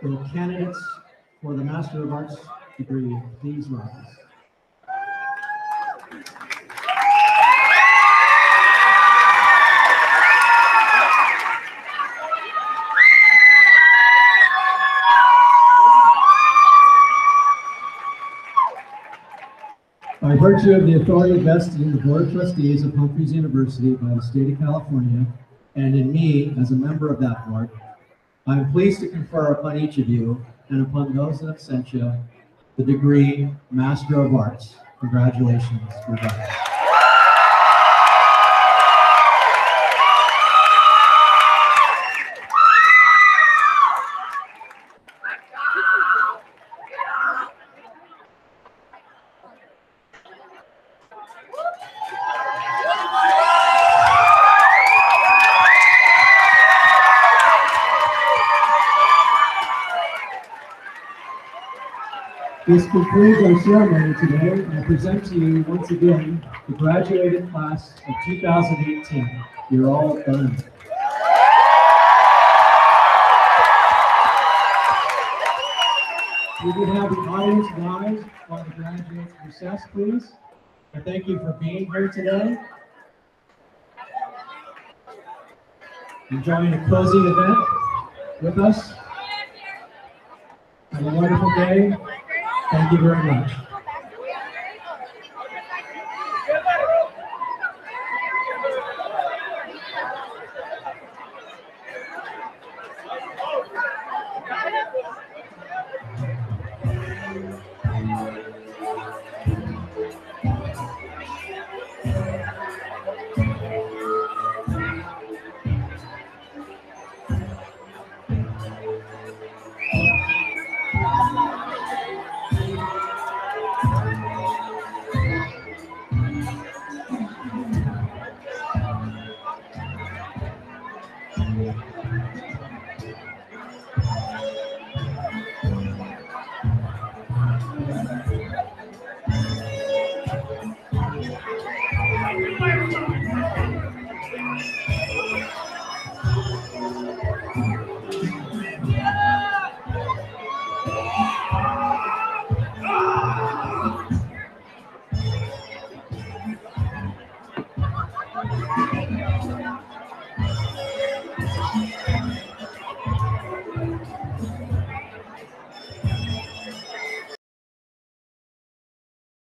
Will candidates for the Master of Arts degree please rise? By virtue of the authority vested in the Board of Trustees of Humphreys University by the state of California, and in me as a member of that board, I am pleased to confer upon each of you, and upon those in absentia, the degree Master of Arts. Congratulations, Rebecca. This concludes our ceremony today, and I present to you once again the graduated class of 2018. You're all done. We would have the audience rise while the graduates recess, please. And thank you for being here today. Enjoying a cozy event with us. Have a wonderful day. Thank you very much.